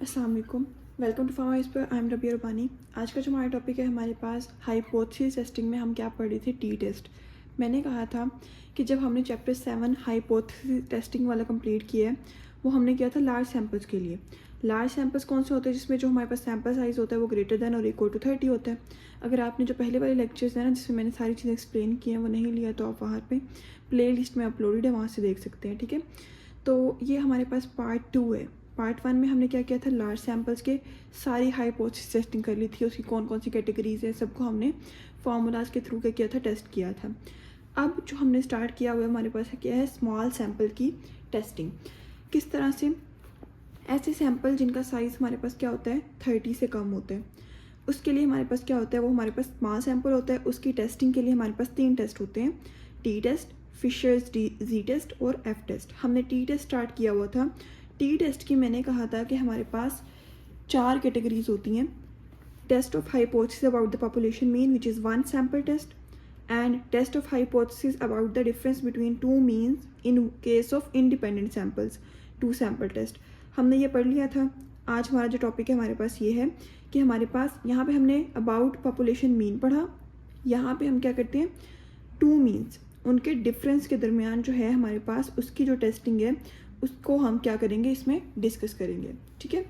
अस्सलाम वालेकुम, welcome to pharma पर। आई एम रबिया रबानी। आज का जो हमारा टॉपिक है, हमारे पास हाइपोथेसिस टेस्टिंग में हम क्या पढ़ रहे थे, टी टेस्ट। मैंने कहा था कि जब हमने चैप्टर 7 हाइपोथेसिस टेस्टिंग वाला कंप्लीट किया है, वो हमने किया था लार्ज सैम्पल्स के लिए। लार्ज सैम्पल्स कौन से होते हैं? जिसमें जो हमारे पास सैम्पल साइज़ होता है वो ग्रेटर दैन और इक्वल टू 30 होता है। अगर आपने जो पहले वाले लेक्चर्स हैं ना, जिसमें मैंने सारी चीज़ें एक्सप्लेन की हैं, वो नहीं लिया तो आप वहाँ पे प्ले लिस्ट में अपलोडेड है, वहाँ से देख सकते हैं। ठीक है, तो ये हमारे पास पार्ट 2 है। पार्ट 1 में हमने क्या किया था, लार्ज सैम्पल्स के सारी हाइपोथेसिस टेस्टिंग कर ली थी, उसकी कौन कौन सी कैटेगरीज है, सबको हमने फार्मूलाज के थ्रू क्या किया था, टेस्ट किया था। अब जो हमने स्टार्ट किया हुआ हमारे पास क्या है, स्मॉल सैम्पल की टेस्टिंग। किस तरह से? ऐसे सैम्पल जिनका साइज़ हमारे पास क्या होता है, 30 से कम होता है, उसके लिए हमारे पास क्या होता है, वो हमारे पास स्मॉल सैम्पल होता है। उसकी टेस्टिंग के लिए हमारे पास 3 टेस्ट होते हैं, टी टेस्ट, फिशर्स जी टेस्ट और एफ टेस्ट। हमने टी टेस्ट स्टार्ट किया हुआ था। टी टेस्ट की मैंने कहा था कि हमारे पास 4 कैटेगरीज होती हैं। Test of hypothesis about the population mean which is 1 sample test, and test of hypothesis about the difference between 2 means in case of independent samples, 2 sample test. हमने ये पढ़ लिया था। आज हमारा जो टॉपिक है हमारे पास ये है कि हमारे पास यहाँ पे हमने अबाउट पॉपुलेशन मीन पढ़ा। यहाँ पे हम क्या करते हैं, 2 मीन्स, उनके डिफरेंस के दरमियान जो है हमारे पास, उसकी जो टेस्टिंग है उसको हम क्या करेंगे, इसमें डिस्कस करेंगे। ठीक है,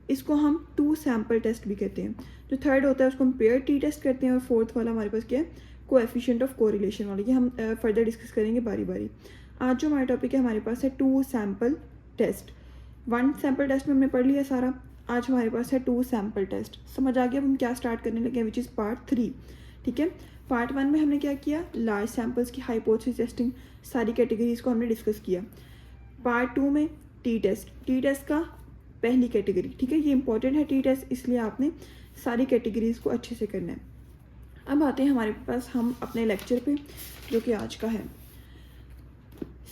इसको हम 2 सैम्पल टेस्ट भी कहते हैं। जो थर्ड होता है उसको हम पेयर टी टेस्ट करते हैं, और फोर्थ वाला हमारे पास क्या है, कोएफिशिएंट ऑफ कोरिलेशन वाला। ये हम फर्दर डिस्कस करेंगे बारी बारी। आज जो हमारा टॉपिक है हमारे पास है 2 सैम्पल टेस्ट। 1 सैम्पल टेस्ट में हमने पढ़ लिया सारा। आज हमारे पास है 2 सैम्पल टेस्ट। समझ आ गया अब हम क्या स्टार्ट करने लगे हैं, विच इज़ पार्ट 3। ठीक है, पार्ट 1 में हमने क्या किया, लार्ज सैम्पल्स की हाइपोथेसिस टेस्टिंग, सारी कैटेगरीज को हमने डिस्कस किया। पार्ट 2 में टी टेस्ट, टी टेस्ट का पहली कैटेगरी। ठीक है, ये इंपॉर्टेंट है टी टेस्ट, इसलिए आपने सारी कैटेगरीज को अच्छे से करना है। अब आते हैं हमारे पास हम अपने लेक्चर पे, जो कि आज का है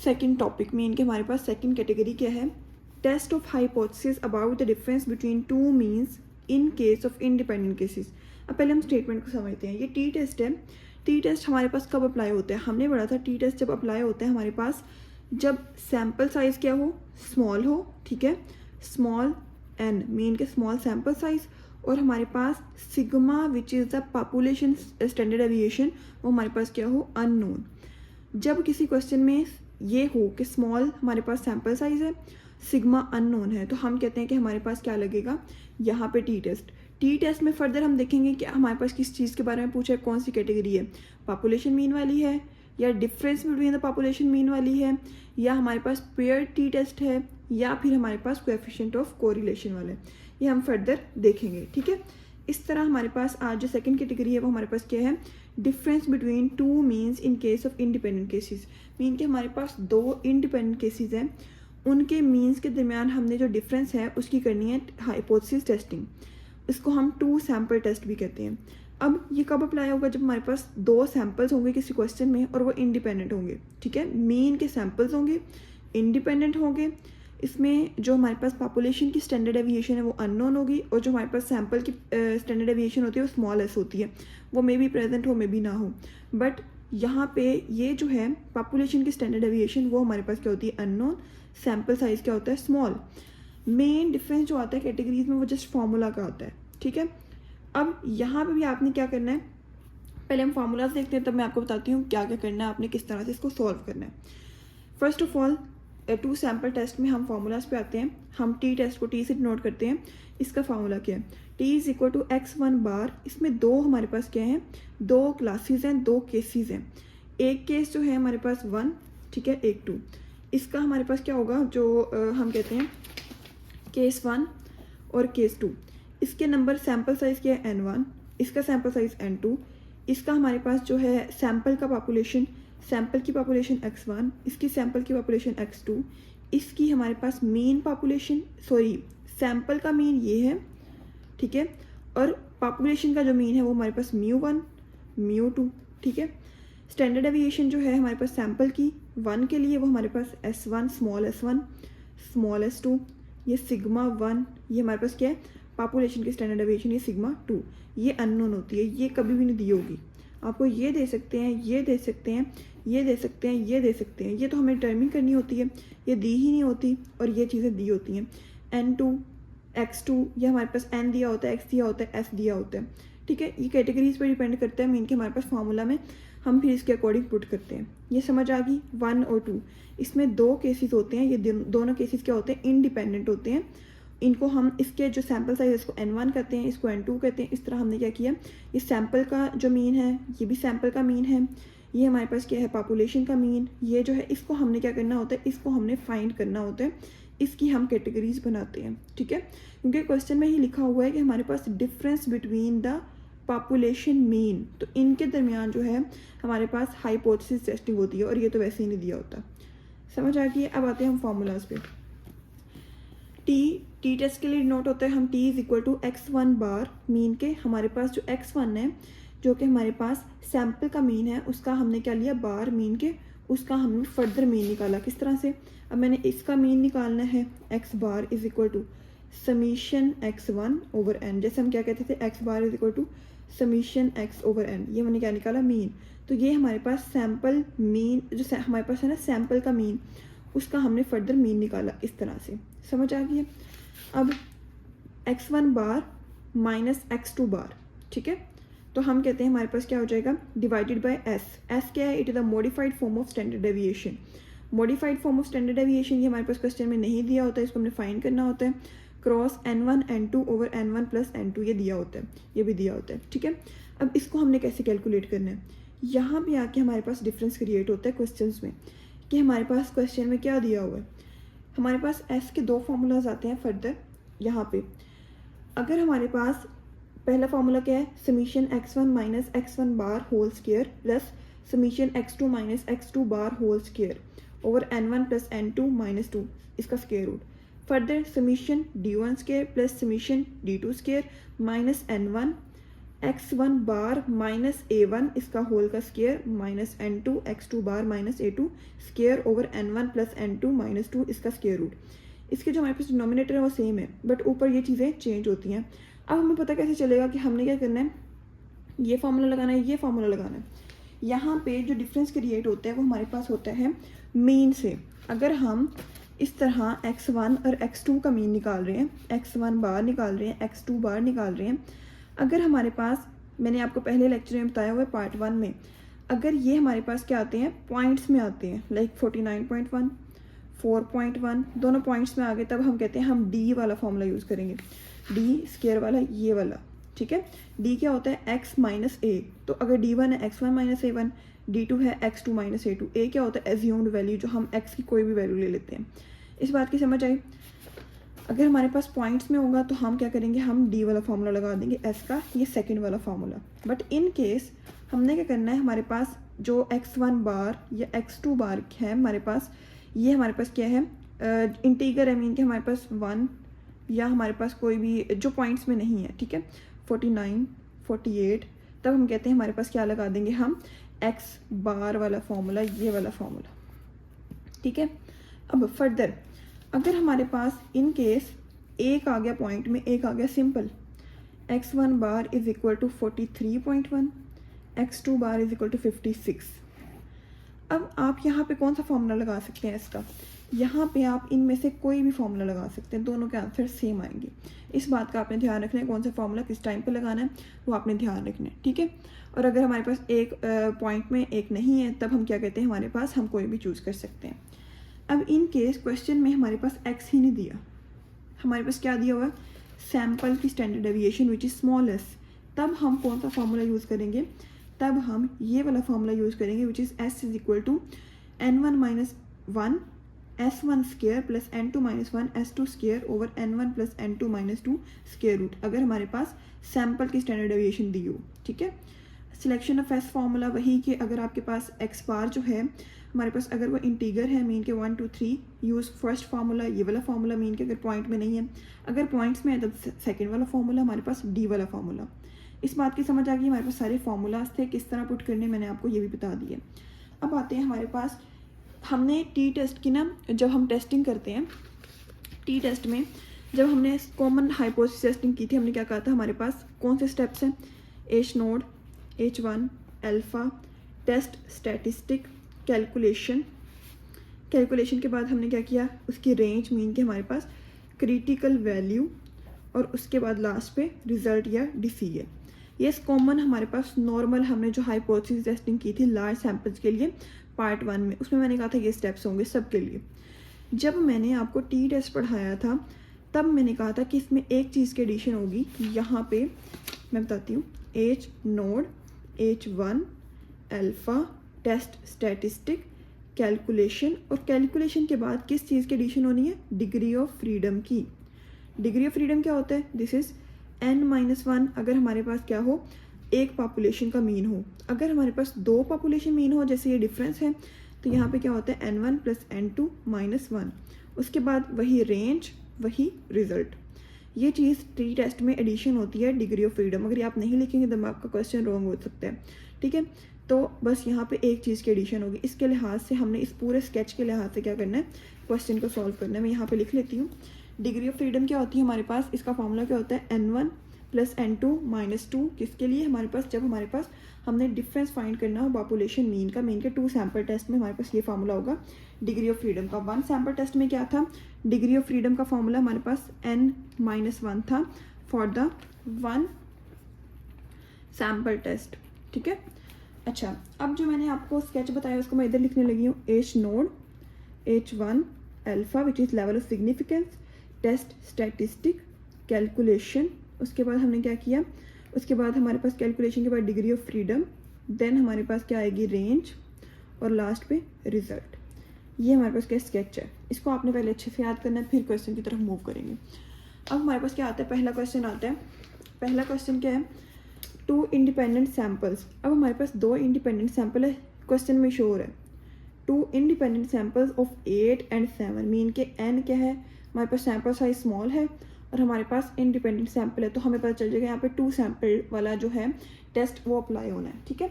सेकंड टॉपिक में। इनके हमारे पास सेकंड कैटेगरी क्या है, test of hypothesis about the difference between 2 means in case of independent cases. अब पहले हम स्टेटमेंट को समझते हैं। ये टी टेस्ट है। टी टेस्ट हमारे पास कब अप्लाई होता है, हमने पढ़ा था टी टेस्ट जब अप्लाई होता है हमारे पास जब सैम्पल साइज़ क्या हो, स्मॉल हो। ठीक है, स्मॉल एन मीन के स्मॉल सैम्पल साइज़, और हमारे पास sigma which is the population standard deviation, वो हमारे पास क्या हो, अननोन। जब किसी क्वेश्चन में ये हो कि स्मॉल हमारे पास सैम्पल साइज़ है, सिग्मा अननोन है, तो हम कहते हैं कि हमारे पास क्या लगेगा, यहाँ पे टी टेस्ट। टी टेस्ट में फर्दर हम देखेंगे कि हमारे पास किस चीज़ के बारे में पूछा है, कौन सी कैटेगरी है, पॉपुलेशन मीन वाली है, या difference between the population mean वाली है, या हमारे पास पेयर टी टेस्ट है, या फिर हमारे पास कोएफिशिएंट ऑफ कोरिलेशन वाला है। ये हम फर्दर देखेंगे। ठीक है, इस तरह हमारे पास आज जो सेकंड कैटेगरी है वो हमारे पास क्या है, difference between 2 means in case of independent cases. Mean के हमारे पास 2 इंडिपेंडेंट केसेस हैं, उनके मीन्स के दरमियान हमने जो डिफरेंस है उसकी करनी है हाइपोथेसिस टेस्टिंग। इसको हम 2 सैम्पल टेस्ट भी कहते हैं। अब ये कब अप्लाई होगा, जब हमारे पास 2 सैम्पल्स होंगे किसी क्वेश्चन में और वो इंडिपेंडेंट होंगे। ठीक है, मीन के सैम्पल्स होंगे, इंडिपेंडेंट होंगे। इसमें जो हमारे पास पॉपुलेशन की स्टैंडर्ड एविएशन है वो अननोन होगी, और जो हमारे पास सैम्पल की स्टैंडर्ड एविएशन होती है वो स्मॉल एस होती है। वो मे भी प्रेजेंट हो, मे भी ना हो, बट यहाँ पे ये जो है पॉपुलेशन की स्टैंडर्ड एविएशन वो हमारे पास क्या होती है, अननोन। सैम्पल साइज़ क्या होता है, स्मॉल। मेन डिफरेंस जो आता है कैटेगरीज में वो जस्ट फार्मूला का आता है। ठीक है, अब यहाँ पे भी आपने क्या करना है, पहले हम फार्मूलाज देखते हैं, तब मैं आपको बताती हूँ क्या क्या करना है, आपने किस तरह से इसको सॉल्व करना है। First of all 2 sample test में हम फार्मूलाज पे आते हैं। हम टी टेस्ट को टी से डिनोट करते हैं। इसका फार्मूला क्या है, T is equal to x1 bar. इसमें 2 हमारे पास क्या है, 2 क्लासेस हैं, 2 केसेस हैं। एक केस जो है हमारे पास 1, ठीक है, एक 2। इसका हमारे पास क्या होगा, जो हम कहते हैं केस 1 और केस 2। इसके नंबर सैम्पल साइज़ क्या है, n1, इसका सैम्पल साइज़ n2। इसका हमारे पास जो है सैम्पल का पॉपुलेशन, सैम्पल की पॉपुलेशन x1, इसकी सैम्पल की पॉपुलेशन x2, इसकी हमारे पास मीन पॉपुलेशन, सॉरी सैम्पल का मीन ये है। ठीक है, और पॉपुलेशन का जो मीन है वो हमारे पास μ1 μ2। ठीक है, स्टैंडर्ड एविएशन जो है हमारे पास सैम्पल की 1 के लिए वो हमारे पास s1 स्मॉल s2, ये सिग्मा 1, ये हमारे पास क्या है, पॉपुलेशन की स्टैंडर्ड एविएशन, ये सिग्मा 2। ये अननोन होती है, ये कभी भी नहीं दी होगी। आपको ये दे सकते हैं, ये दे सकते हैं, ये दे सकते हैं, ये दे सकते हैं, ये तो हमें डिटर्मिन करनी होती है, ये दी ही नहीं होती, और ये चीज़ें दी होती हैं। n2 x2, ये हमारे पास n दिया होता है, x दिया होता है, s दिया होता है, ठीक है। ये कैटेगरीज पे डिपेंड करता है मीन के हमारे पास फार्मूला में हम फिर इसके अकॉर्डिंग पुट करते हैं। ये समझ आ गई 1 और 2। इसमें दो केसेस होते हैं, ये दोनों केसेस क्या होते हैं, इंडिपेंडेंट होते हैं। इनको हम इसके जो सैम्पल साइज इसको n1 कहते हैं, इसको n2 कहते हैं। इस तरह हमने क्या किया, ये सैम्पल का जो मीन है ये भी सैम्पल का मीन है, ये हमारे पास क्या है पॉपुलेशन का मीन, ये जो है इसको हमने क्या करना होता है, इसको हमने फाइंड करना होता है, इसकी हम कैटेगरीज बनाते हैं, ठीक है। क्योंकि क्वेश्चन में ही लिखा हुआ है कि हमारे पास difference between the population mean, तो इनके दरमियान जो है हमारे पास हाइपोथेसिस टेस्टिंग होती है, और ये तो वैसे ही नहीं दिया होता। समझ आ गई। अब आते हैं हम फार्मूलाज पे। टी टेस्ट के लिए नोट होता है हम t is equal to x1 bar mean के, हमारे पास जो x1 है जो कि हमारे पास सैम्पल का मीन है उसका हमने क्या लिया बार मीन के, उसका हमने फर्दर मीन निकाला। किस तरह से, अब मैंने इसका मीन निकालना है x bar is equal to summation x1 over n, जैसे हम क्या कहते थे x bar is equal to summation x over n, ये मैंने क्या निकाला मीन। तो ये हमारे पास सैम्पल मीन जो हमारे पास है ना सैम्पल का मीन, उसका हमने फर्दर मीन निकाला इस तरह से। समझ आ गई है। अब x1 बार माइनस x2 बार, ठीक है, तो हम कहते हैं हमारे पास क्या हो जाएगा डिवाइडेड बाय s क्या है, it is the modified form of standard deviation. Modified form of standard deviation ये हमारे पास क्वेश्चन में नहीं दिया होता है, इसको हमने फाइंड करना होता है। Cross n1 n2 over n1 plus n2 ये दिया होता है, ये भी दिया होता है, ठीक है। अब इसको हमने कैसे कैलकुलेट करना है, यहाँ पे आके हमारे पास डिफरेंस क्रिएट होता है क्वेश्चंस में कि हमारे पास क्वेश्चन में क्या दिया हुआ है, हमारे पास s के दो फार्मूलाज आते हैं फर्दर यहाँ पे। अगर हमारे पास पहला फार्मूला क्या है, summation x1 minus x1 bar whole square plus summation x2 minus x2 bar whole square over n1 plus n2 minus 2 इसका square root, further summation d1 square plus summation d2 square minus n1 x1 bar minus a1 इसका whole का square minus n2 x2 bar minus a2 square over n1 plus n2 minus 2 इसका square root. इसके जो हमारे पास denominator है वो same है, but ऊपर ये चीज़ें चेंज होती हैं। अब हमें पता कैसे चलेगा कि हमने क्या करना है, ये फार्मूला लगाना है, ये फार्मूला लगाना है। यहाँ पे जो डिफरेंस क्रिएट होता है वो हमारे पास होता है मीन से। अगर हम इस तरह x1 और x2 का मीन निकाल रहे हैं, x1 बार निकाल रहे हैं, x2 बार निकाल रहे हैं, अगर हमारे पास, मैंने आपको पहले लेक्चर में बताया हुआ है पार्ट 1 में, अगर ये हमारे पास क्या आते हैं पॉइंट्स में आते हैं, लाइक 49.1 4.1 दोनों पॉइंट्स में आ गए, तब हम कहते हैं हम डी वाला फॉर्मूला यूज़ करेंगे, डी स्क्वायर वाला, ये वाला, ठीक है। डी क्या होता है x माइनस ए, तो अगर d1 है x1 माइनस a1, d2 है x2 माइनस a2, ए क्या होता है एज्यूम्ड वैल्यू, जो हम x की कोई भी वैल्यू ले लेते हैं। इस बात की समझ आई। अगर हमारे पास पॉइंट्स में होगा तो हम क्या करेंगे, हम डी वाला फार्मूला लगा देंगे s का, ये सेकंड वाला फार्मूला। बट इन केस हमने क्या करना है, हमारे पास जो x1 बार या x2 बार है हमारे पास, ये हमारे पास क्या है इंटीगर है, मीन कि हमारे पास 1 या हमारे पास कोई भी जो पॉइंट्स में नहीं है, ठीक है, 49 48, तब हम कहते हैं हमारे पास क्या लगा देंगे हम x बार वाला फार्मूला, ये वाला फार्मूला, ठीक है। अब फर्दर अगर हमारे पास इन केस एक आ गया पॉइंट में, एक आ गया simple, x1 bar is equal to 43.1, x2 bar is equal to 56। अब आप यहाँ पे कौन सा फार्मूला लगा सकते हैं इसका, यहाँ पे आप इनमें से कोई भी फार्मूला लगा सकते हैं, दोनों के आंसर सेम आएंगे। इस बात का आपने ध्यान रखना है, कौन सा फार्मूला किस टाइम पे लगाना है वो आपने ध्यान रखना है, ठीक है। और अगर हमारे पास एक पॉइंट में एक नहीं है, तब हम क्या कहते हैं, हमारे पास हम कोई भी चूज़ कर सकते हैं। अब इन केस क्वेश्चन में हमारे पास x ही नहीं दिया, हमारे पास क्या दिया हुआ है, सैम्पल की standard deviation which is smallest, तब हम कौन सा फार्मूला यूज़ करेंगे, तब हम ये वाला फार्मूला यूज़ करेंगे which is s is equal to n1 minus 1 s1 square plus n2 minus 1 s2 square over n1 plus n2 minus 2 square root, अगर हमारे पास सैम्पल की स्टैंडर्ड डेविएशन दी हो, ठीक है। सिलेक्शन ऑफ एस फार्मूला वही कि अगर आपके पास एक्स बार जो है हमारे पास, अगर वो इंटीगर है मीन के 1 2 3 यूज़ फर्स्ट फार्मूला, ये वाला फार्मूला मीन के अगर पॉइंट में नहीं है, अगर पॉइंट्स में है तब सेकंड वाला फार्मूला, हमारे पास डी वाला फार्मूला। इस बात की समझ आ गई, हमारे पास सारे फार्मूलाज थे, किस तरह पुट करने मैंने आपको ये भी बता दिया। अब आते हैं हमारे पास, हमने टी टेस्ट की ना, जब हम टेस्टिंग करते हैं टी टेस्ट में, जब हमने कॉमन हाइपोथेसिस टेस्टिंग की थी, हमने क्या कहा था, हमारे पास कौन से स्टेप्स हैं, H node, H1 alpha, test statistic, calculation के बाद हमने क्या किया, उसकी रेंज मीन के हमारे पास क्रिटिकल वैल्यू, और उसके बाद लास्ट पे रिजल्ट या डिसीजन। ये कॉमन हमारे पास नॉर्मल हमने जो हाइपोथेसिस टेस्टिंग की थी लार्ज सैंपल्स के लिए पार्ट 1 में, उसमें मैंने कहा था ये स्टेप्स होंगे सबके लिए। जब मैंने आपको टी टेस्ट पढ़ाया था तब मैंने कहा था कि इसमें एक चीज़ की एडिशन होगी। यहाँ पे मैं बताती हूँ, H node, H1 alpha, test statistic, calculation, और कैलकुलेशन के बाद किस चीज़ की एडिशन होनी है, डिग्री ऑफ फ्रीडम की। डिग्री ऑफ फ्रीडम क्या होता है, दिस इज़ n-1 अगर हमारे पास क्या हो, एक पॉपुलेशन का मीन हो। अगर हमारे पास 2 पॉपुलेशन मीन हो, जैसे ये डिफरेंस है, तो यहाँ पे क्या होता है n1 + n2 - 1। उसके बाद वही रेंज, वही रिजल्ट। ये चीज़ टी टेस्ट में एडिशन होती है डिग्री ऑफ फ्रीडम। अगर ये आप नहीं लिखेंगे तो आपका क्वेश्चन रॉन्ग हो सकता है, ठीक है। तो बस यहाँ पे एक चीज़ की एडिशन होगी। इसके लिहाज से हमने इस पूरे स्केच के लिहाज से क्या करना है, क्वेश्चन को सॉल्व करना है। मैं यहाँ पे लिख लेती हूँ। डिग्री ऑफ फ्रीडम क्या होती है हमारे पास, इसका फॉर्मूला क्या होता है, n1 + n2 - 2। किसके लिए, हमारे पास जब हमारे पास हमने डिफरेंस फाइंड करना हो पॉपुलेशन मीन का, मीन के 2 सैम्पल टेस्ट में हमारे पास ये फार्मूला होगा डिग्री ऑफ फ्रीडम का। 1 सैम्पल टेस्ट में क्या था, डिग्री ऑफ फ्रीडम का फॉर्मूला हमारे पास n-1 था फॉर द 1 सैम्पल टेस्ट, ठीक है। अच्छा, अब जो मैंने आपको स्केच बताया उसको मैं इधर लिखने लगी हूँ। H node, H1 alpha which is level of significance, test statistic, calculation. उसके बाद हमने क्या किया, उसके बाद हमारे पास कैलकुलेशन के बाद डिग्री ऑफ फ्रीडम, देन हमारे पास क्या आएगी, रेंज, और लास्ट पे रिजल्ट। ये हमारे पास क्या स्केच है। इसको आपने पहले अच्छे से याद करना है, फिर क्वेश्चन की तरफ मूव करेंगे। अब हमारे पास क्या आता है, पहला क्वेश्चन आता है। पहला क्वेश्चन क्या है, 2 इंडिपेंडेंट सैम्पल्स। अब हमारे पास 2 इंडिपेंडेंट सैम्पल है, क्वेश्चन में श्योर है 2 इंडिपेंडेंट सैम्पल्स ऑफ 8 और 7। मीन के n क्या है, हमारे पास सैम्पल साइज स्मॉल है और हमारे पास इंडिपेंडेंट सैम्पल है, तो हमें पता चल जाएगा यहाँ पे 2 सैम्पल वाला जो है टेस्ट वो अप्लाई होना है, ठीक है।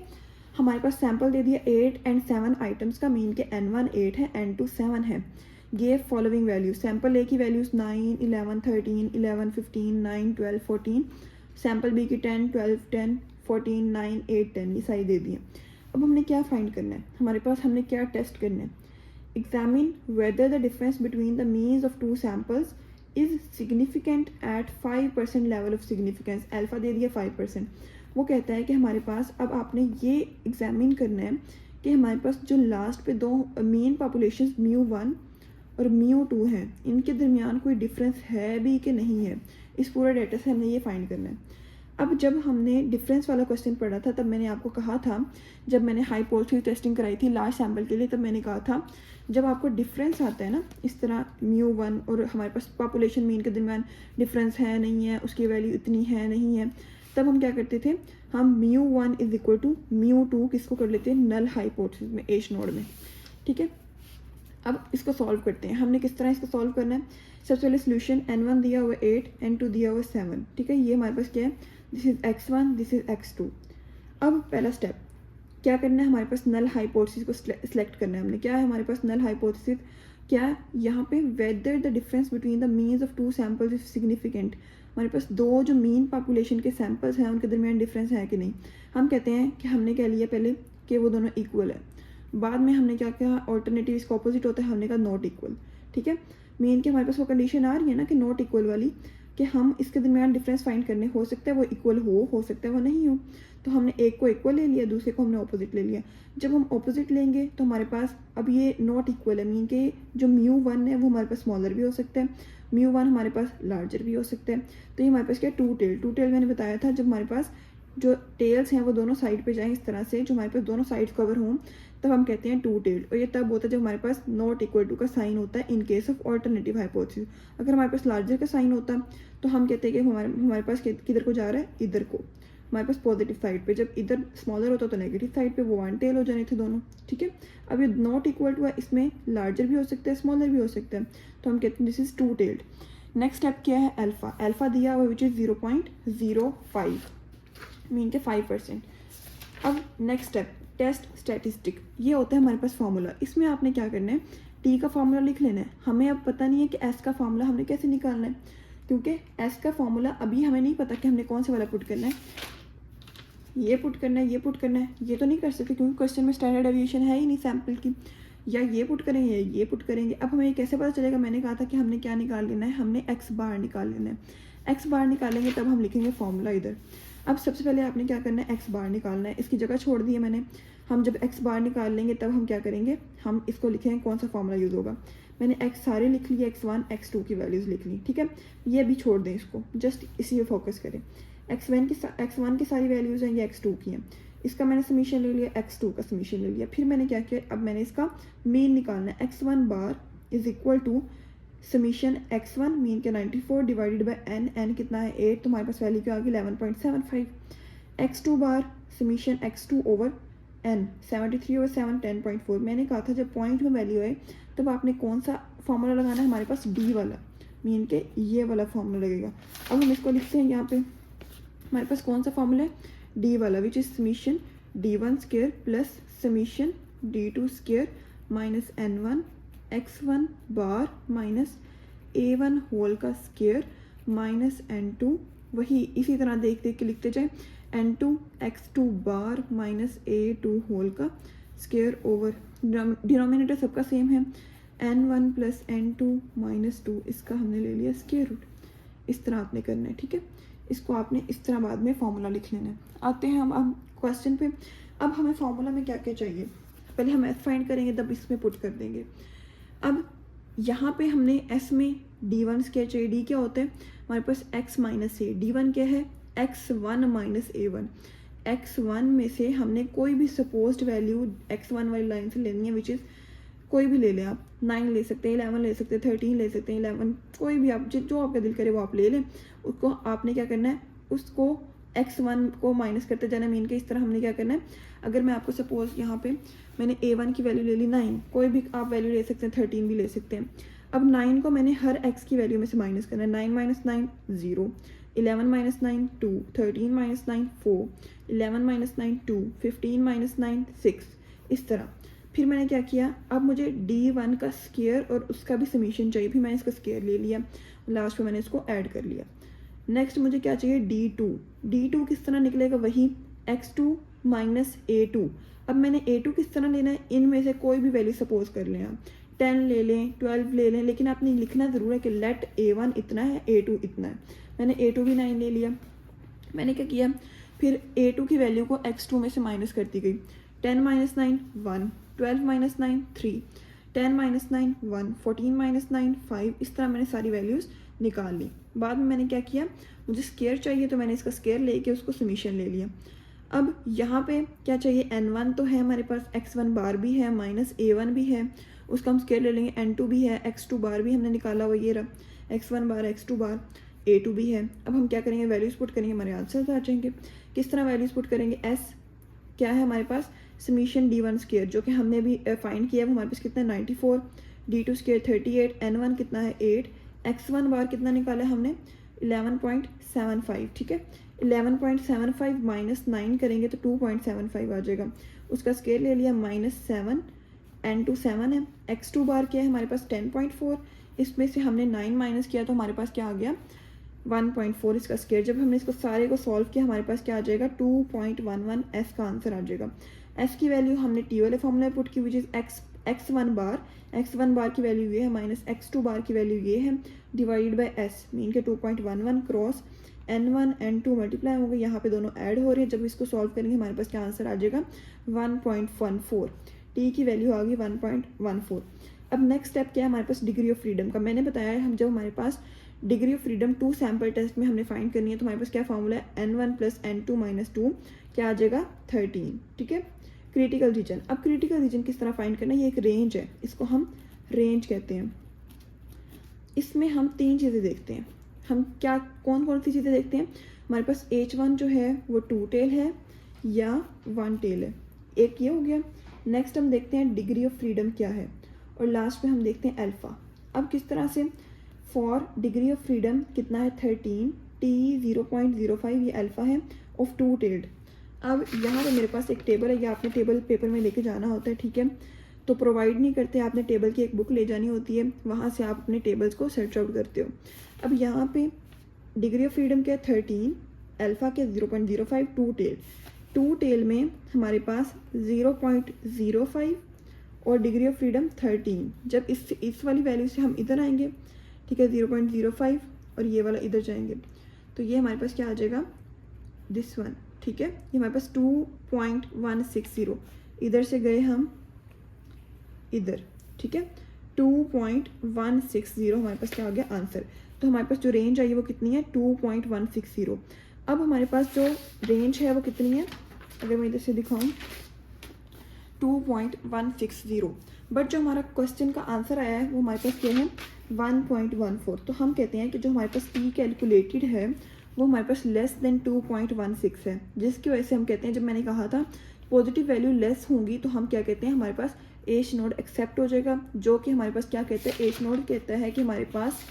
हमारे पास सैम्पल दे दिया 8 और 7 आइटम्स का, मीन के n1 8 है, n2 7 है। गिव फॉलोइंग वैल्यूज, सैम्पल ए की वैल्यूज 9 11 13 11 15 9 12 14, सैम्पल बी की 10 12 10 14 9 8 10, ये सारी दे दी है। अब हमने क्या फाइंड करना है, हमारे पास हमने क्या टेस्ट करना है, examine whether the difference between the means of 2 samples is significant at 5% level of significance. Alpha दे दिया 5%। वो कहता है कि हमारे पास अब आपने ये एग्जामिन करना है कि हमारे पास जो लास्ट पे 2 मेन पॉपुलेशन μ1 और μ2 हैं, इनके दरमियान कोई डिफरेंस है भी कि नहीं है। इस पूरे डेटा से हमने ये फाइंड करना है। अब जब हमने डिफरेंस वाला क्वेश्चन पढ़ा था तब मैंने आपको कहा था, जब मैंने हाइपोथेसिस टेस्टिंग कराई थी लार्ज सैम्पल के लिए, तब मैंने कहा था जब आपको डिफरेंस आता है ना इस तरह μ1 और हमारे पास पॉपुलेशन मीन के दरमियान डिफरेंस है नहीं है, उसकी वैल्यू इतनी है नहीं है, तब हम क्या करते थे, हम μ1 = μ2 किसको कर लेते हैं, नल हाइपोथेसिस में, H नोड में, ठीक है। अब इसको सॉल्व करते हैं। हमने किस तरह इसको सॉल्व करना है, सबसे पहले सोल्यूशन n1 दिया हुआ 8, n2 दिया हुआ 7, ठीक है। ये हमारे पास क्या है, this is x1, this is x2। अब पहला स्टेप क्या करना है, हमारे पास नल हाइपोथेसिस को सिलेक्ट करना है हमने। क्या है हमारे पास नल हाइपोथेसिस, क्या यहाँ पे weather the difference between the means of 2 samples is significant. हमारे पास 2 जो मीन पॉपुलेशन के सैम्पल्स हैं उनके दरमियान डिफरेंस है कि नहीं। हम कहते हैं कि हमने कह लिया पहले कि वो दोनों इक्वल है, बाद में हमने क्या कहा, ऑल्टरनेटिव इसका ऑपोजिट होता है, हमने कहा नॉट इक्वल, ठीक है। मीन के हमारे पास वो कंडीशन आ रही है ना कि नॉट इक्वल वाली, कि हम इसके दरमियान डिफरेंस फाइंड करने, हो सकता है वो इक्वल हो सकता है वो नहीं हो। तो हमने एक को इक्वल ले लिया, दूसरे को हमने ऑपोजिट ले लिया। जब हम ऑपोजिट लेंगे तो हमारे पास अब ये नॉट इक्वल है, मीन के जो μ1 है वो हमारे पास स्मॉलर भी हो सकता है, μ1 हमारे पास लार्जर भी हो सकता है। तो ये हमारे पास क्या, टू टेल मैंने बताया था, जब हमारे पास जो टेल्स हैं वो दोनों साइड पे जाएं इस तरह से, जो हमारे पास दोनों साइड्स कवर हों, तब हम कहते हैं 2 टेल्ड। और ये तब होता है जब हमारे पास नॉट इक्वल टू का साइन होता है इन केस ऑफ ऑल्टरनेटिव हाइपोथेसिस। अगर हमारे पास लार्जर का साइन होता तो हम कहते हैं कि हमारे पास किधर को जा रहा है, इधर को, हमारे पास पॉजिटिव साइड पे। जब इधर स्मॉलर होता तो नेगेटिव साइड पे, वो 1 टेल हो जाने थे दोनों, ठीक है। अब ये नॉट इक्वल टू है, इसमें लार्जर भी हो सकता है स्मॉलर भी हो सकता है, तो हम कहते हैं this is 2 tailed. Next step क्या है, अल्फा। अल्फा दिया हुआ विच इज़ 0.05, मीन के 5%। अब नेक्स्ट स्टेप टेस्ट स्टैटिस्टिक, ये होता है हमारे पास फार्मूला। इसमें आपने क्या करना है, टी का फार्मूला लिख लेना है। हमें अब पता नहीं है कि एस का फार्मूला हमने कैसे निकालना है, क्योंकि एस का फार्मूला अभी हमें नहीं पता कि हमने कौन से वाला पुट करना है, ये पुट करना है, ये पुट करना है, ये तो नहीं कर सकते क्योंकि क्वेश्चन में स्टैंडर्ड डेविएशन है ही नहीं सैम्पल की। या ये पुट करेंगे या ये पुट करेंगे। अब हमें कैसे पता चलेगा, मैंने कहा था कि हमने क्या निकाल लेना है, हमने एक्स बार निकाल लेना है। एक्स बार निकालेंगे तब हम लिखेंगे फॉर्मूला इधर। अब सबसे पहले आपने क्या करना है, एक्स बार निकालना है, इसकी जगह छोड़ दी है मैंने। हम जब एक्स बार निकाल लेंगे तब हम क्या करेंगे, हम इसको लिखेंगे कौन सा फॉर्मूला यूज़ होगा। मैंने एक्स सारे लिख लिए, x1 x2 की वैल्यूज़ लिख ली, ठीक है। ये भी छोड़ दें इसको, जस्ट इसी पे फोकस करें। x1 की सारी वैल्यूज़ हैं, ये x2 की हैं। इसका मैंने समीशन ले लिया, x2 का समीशन ले लिया। फिर मैंने क्या किया, अब मैंने इसका मीन निकालना है। x1 bar is equal to summation x1 mean के 94 डिवाइडेड बाय n कितना है 8, तो हमारे पास वैल्यू क्या आ गई 11.75। x2 bar summation x2 over n 73 over 7 10.4। मैंने कहा था जब पॉइंट में वैल्यू है तब आपने कौन सा फॉर्मूला लगाना है, हमारे पास डी वाला, मीन के ये वाला फॉर्मूला लगेगा। अब हम इसको लिखते हैं यहाँ पे, हमारे पास कौन सा फॉर्मूला है, डी वाला, which is summation d1 square plus summation d2 square minus n1 x1 bar minus a1 whole का स्क्वायर माइनस n2, वही इसी तरह देख देख के लिखते जाए, n2 x2 bar minus a2 whole का स्क्वायर ओवर डिनोमिनेटर सबका सेम है, n1 प्लस n2 माइनस 2, इसका हमने ले लिया स्क्वायर रूट। इस तरह आपने करना है, ठीक है। इसको आपने इस तरह बाद में फॉर्मूला लिख लेना है। आते हैं हम अब क्वेश्चन पे। अब हमें फॉर्मूला में क्या क्या चाहिए, पहले हम एस फाइंड करेंगे तब इसमें पुट कर देंगे। अब यहाँ पे हमने एस में d1 स्क्वायर चाहिए। डी क्या होता है, हमारे पास x माइनस ए, d1 क्या है x1 माइनस a1। x1 में से हमने कोई भी सपोज्ड वैल्यू x1 वाली लाइन से लेनी है, विच इज़ कोई भी ले लें आप, 9 ले सकते हैं, 11 ले सकते हैं, 13 ले सकते हैं, 11, कोई भी आप जो आपका दिल करे वो आप ले लें। उसको आपने क्या करना है, उसको x1 को माइनस करते जाना मीन के। इस तरह हमने क्या करना है, अगर मैं आपको सपोज यहाँ पे मैंने a1 की वैल्यू ले ली 9, कोई भी आप वैल्यू ले सकते हैं, 13 भी ले सकते हैं। अब 9 को मैंने हर x की वैल्यू में से माइनस करना है। 9 minus 9 0, 11 minus 9 2, 13 minus 9 4, 11 minus 9 2, 15 minus 9 6, इस तरह। फिर मैंने क्या किया, अब मुझे d1 का स्क्वायर और उसका भी समीशन चाहिए, फिर मैंने इसका स्क्वायर ले लिया, लास्ट में मैंने इसको ऐड कर लिया। नेक्स्ट मुझे क्या चाहिए, d2 किस तरह निकलेगा, वही x2 माइनस a2। अब मैंने a2 किस तरह लेना है, इनमें से कोई भी वैल्यू सपोज कर लें आप, 10 ले लें, 12 ले लें, लेकिन आपने लिखना ज़रूर है कि लेट a1 इतना है, a2 इतना है। मैंने a2 भी 9 ले लिया। मैंने क्या किया, फिर a2 की वैल्यू को x2 में से माइनस करती गई। 10 माइनस 9 1, 12 माइनस 9 3, 10 माइनस 9 1, 14 माइनस 9 5, इस तरह मैंने सारी वैल्यूज़ निकाल ली। बाद में मैंने क्या किया, मुझे स्क्वायर चाहिए तो मैंने इसका स्क्वायर लेके उसको समीशन ले लिया। अब यहाँ पे क्या चाहिए, n1 तो है हमारे पास, x1 बार भी है, माइनस a1 भी है, उसका हम स्क्वायर ले लेंगे। n2 भी है, x2 बार भी हमने निकाला हुआ, ये रहा x1 बार x2 बार, a2 भी है। अब हम क्या करेंगे, वैल्यूज़ पुट करेंगे, हमारे आंसर आ जाएंगे। किस तरह वैल्यूज़ पुट करेंगे, s क्या है हमारे पास, समीशन d1 स्क्वायर जो कि हमने भी फाइंड किया है, वो हमारे पास कितना है 94, d2 स्क्वायर 38, n1 कितना है 8, x1 बार कितना निकाला है हमने 11.75, ठीक है। 11.75 माइनस 9 करेंगे तो 2.75 आ जाएगा, उसका स्क्वायर ले लिया, माइनस 7, n2 7 है, x2 बार क्या है हमारे पास 10.4, इसमें से हमने 9 माइनस किया तो हमारे पास क्या आ गया 1.4, इसका स्क्वायर। जब हमने इसको सारे को सॉल्व किया हमारे पास क्या आ जाएगा 2.11, s का आंसर आ जाएगा। s की वैल्यू हमने t वाले फॉर्मूला पुट की, विच इज़ x1 बार की वैल्यू ये है, माइनस x2 बार की वैल्यू ये है, डिवाइड बाय s मीन के 2.11 क्रॉस n1 n2 मल्टीप्लाई हो गए, यहाँ पे दोनों ऐड हो रहे हैं। जब इसको सॉल्व करेंगे हमारे पास क्या आंसर आ जाएगा 1.14, t की वैल्यू आ गई 1.14। अब नेक्स्ट स्टेप क्या है हमारे पास, डिग्री ऑफ फ्रीडम का। मैंने बताया है हम जब हमारे पास degree of freedom 2 sample test में हमने फाइंड करनी है तो हमारे पास क्या फॉर्मूला है, n1 प्लस n2 माइनस 2 क्या आ जाएगा 13, ठीक है। क्रिटिकल रीजन, अब क्रिटिकल रीजन किस तरह फाइंड करना है, ये एक रेंज है, इसको हम रेंज कहते हैं। इसमें हम 3 चीज़ें देखते हैं, हम क्या कौन सी चीज़ें देखते हैं, हमारे पास H1 जो है वो 2 टेल है या 1 टेल है, एक ये हो गया। नेक्स्ट हम देखते हैं डिग्री ऑफ फ्रीडम क्या है, और लास्ट में हम देखते हैं अल्फ़ा। अब किस तरह से, फॉर डिग्री ऑफ फ्रीडम कितना है 13, t 0.05 ये अल्फ़ा है ऑफ 2 टेल्ड। अब यहाँ पे मेरे पास एक टेबल है, या आपने टेबल पेपर में लेके जाना होता है, ठीक है, तो प्रोवाइड नहीं करते, आपने टेबल की एक बुक ले जानी होती है, वहाँ से आप अपने टेबल्स को सर्च आउट करते हो। अब यहाँ पे डिग्री ऑफ फ्रीडम क्या है 13, अल्फ़ा के 0.05, 2 टेल में हमारे पास 0.05 और डिग्री ऑफ फ्रीडम 13। जब इस वाली वैल्यू से हम इधर आएंगे, ठीक है, 0.05, और ये वाला इधर जाएंगे, तो ये हमारे पास क्या आ जाएगा, दिस वन, ठीक है, ये हमारे पास 2.160, इधर से गए हम इधर, ठीक है, 2.160 हमारे पास क्या हो गया आंसर। तो हमारे पास जो रेंज आई है वो कितनी है, 2.160। अब हमारे पास जो रेंज है वो कितनी है, अगर मैं इधर से दिखाऊं, 2.160, बट जो हमारा क्वेश्चन का आंसर आया है वो हमारे पास क्या है, 1.14। तो हम कहते हैं कि जो हमारे पास टी कैलकुलेटेड है वो हमारे पास लेस देन 2.16 है, जिसकी वजह से हम कहते हैं, जब मैंने कहा था पॉजिटिव वैल्यू लेस होंगी तो हम क्या कहते हैं, हमारे पास एच नोड एक्सेप्ट हो जाएगा, जो कि हमारे पास क्या कहते हैं, एच नोड कहता है कि हमारे पास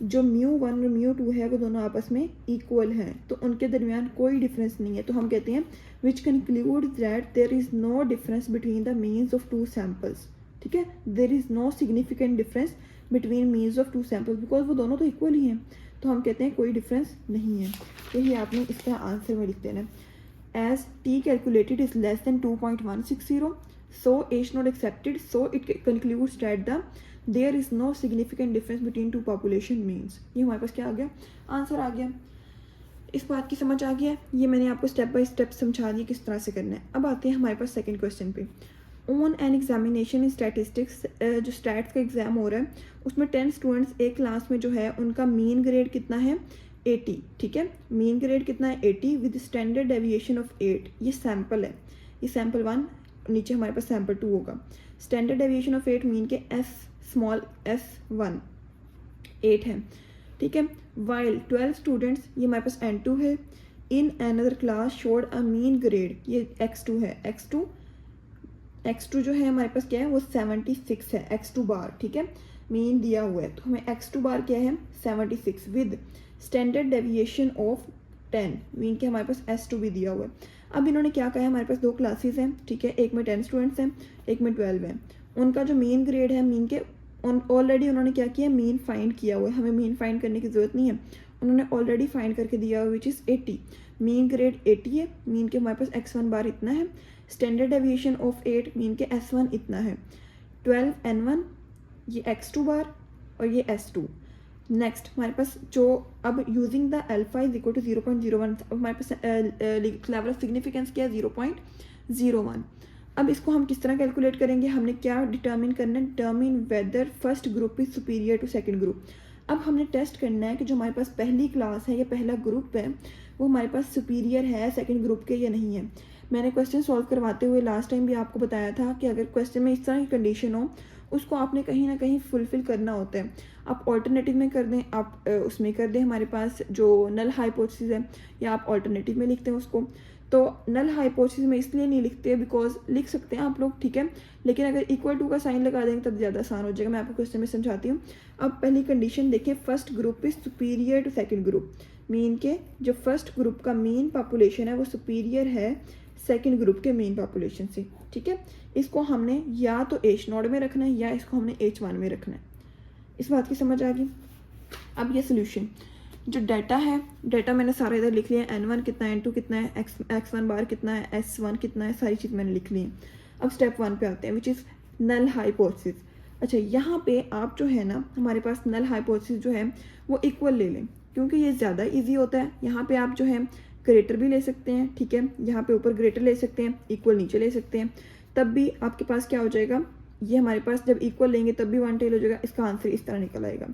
जो μ1 और μ2 है वो दोनों आपस में इक्वल हैं, तो उनके दरमियान कोई डिफरेंस नहीं है। तो हम कहते हैं which conclude that there is no difference between the means of two samples, ठीक है, there is no significant difference between means of two samples, because वो दोनों तो इक्वल ही हैं, तो हम कहते हैं कोई डिफरेंस नहीं है। यही आपने इसका आंसर में लिख देना, as T calculated is less than 2.160, so H not accepted, so it concludes that there is no significant difference between two population means। ये हमारे पास क्या आ गया, आंसर आ गया। इस बात की समझ आ गया, ये मैंने आपको स्टेप बाय स्टेप समझा दिया किस तरह से करना है। अब आते हैं हमारे पास सेकंड क्वेश्चन पे। On an examination in statistics, जो स्टैट्स का एग्जाम हो रहा है उसमें 10 स्टूडेंट्स एक क्लास में जो है उनका मीन ग्रेड कितना है, 80, ठीक है, मीन ग्रेड कितना है 80 विद स्टैंडर्ड डेविएशन ऑफ 8। ये सैम्पल है, ये सैम्पल 1, नीचे हमारे पास सैम्पल 2 होगा। स्टैंडर्ड डेविएशन ऑफ 8 मीन के स्मॉल s1 8 है, ठीक है। वाइल 12 स्टूडेंट्स, ये हमारे पास n2 है, in another class showed a mean grade, ये x2 है, x2 जो है हमारे पास क्या है वो 76 है, x2 बार, ठीक है, मीन दिया हुआ है, तो हमें x2 बार क्या है 76 with standard deviation of 10, mean के हमारे पास s2 भी दिया हुआ है। अब इन्होंने क्या कहा है, हमारे पास 2 क्लासेस हैं, ठीक है, एक में 10 स्टूडेंट्स हैं, एक में 12 हैं, उनका जो मीन ग्रेड है, मीन के ऑलरेडी उन्होंने क्या किया, मीन फाइंड किया हुआ है, हमें मीन फाइंड करने की ज़रूरत नहीं है, उन्होंने ऑलरेडी फाइंड करके दिया हुआ विच इज़ 80, मीन ग्रेड 80 है, मीन के हमारे पास x1 बार इतना है, स्टैंडर्ड डेविएशन ऑफ 8 मीन के s1 इतना है, 12 n1, ये x2 बार और ये s2। नेक्स्ट हमारे पास जो अब using the alpha is equal to 0.01, अब हमारे पास लेवल ऑफ सिग्निफिकेंस क्या है 0.01। अब इसको हम किस तरह कैलकुलेट करेंगे, हमने क्या डिटर्मिन करना है, determine whether first group is superior to second group. अब हमने टेस्ट करना है कि जो हमारे पास पहली क्लास है या पहला ग्रुप है वो हमारे पास सुपीरियर है सेकंड ग्रुप के या नहीं है। मैंने क्वेश्चन सॉल्व करवाते हुए लास्ट टाइम भी आपको बताया था कि अगर क्वेश्चन में इस तरह की कंडीशन हो उसको आपने कहीं ना कहीं फुलफिल करना होता है। आप ऑल्टरनेटिव में कर दें, आप उसमें कर दें हमारे पास जो नल हाइपोथेसिस है, या आप ऑल्टरनेटिव में लिखते हैं उसको। तो नल हाइपोथेसिस में इसलिए नहीं लिखते बिकॉज लिख सकते हैं आप लोग, ठीक है, लेकिन अगर इक्वल टू का साइन लगा देंगे तब ज़्यादा आसान हो जाएगा। मैं आपको क्वेश्चन में समझाती हूँ। अब पहली कंडीशन देखें, first group is superior to second group, mean के जो फर्स्ट ग्रुप का मीन पॉपुलेशन है वो सुपीरियर है सेकेंड ग्रुप के मीन पॉपुलेशन से, ठीक है। इसको हमने या तो H0 में रखना है या इसको हमने H1 में रखना है। इस बात की समझ आ गई। अब ये सोल्यूशन, जो डाटा है, डाटा मैंने सारा इधर लिख लिया है, n1 कितना है, n2 कितना है, x1 बार कितना है, s1 कितना है, सारी चीज़ मैंने लिख ली है। अब स्टेप 1 पे आते हैं विच इज़ नल हाइपोथेसिस। अच्छा, यहाँ पे आप जो है ना, हमारे पास नल हाइपोथेसिस जो है वो इक्वल ले लें क्योंकि ये ज़्यादा ईजी होता है। यहाँ पे आप जो है ग्रेटर भी ले सकते हैं, ठीक है, यहाँ पे ऊपर ग्रेटर ले सकते हैं, इक्वल नीचे ले सकते हैं, तब भी आपके पास क्या हो जाएगा, ये हमारे पास जब इक्वल लेंगे तब भी वन टेल हो जाएगा। इसका आंसर इस तरह निकल आएगा।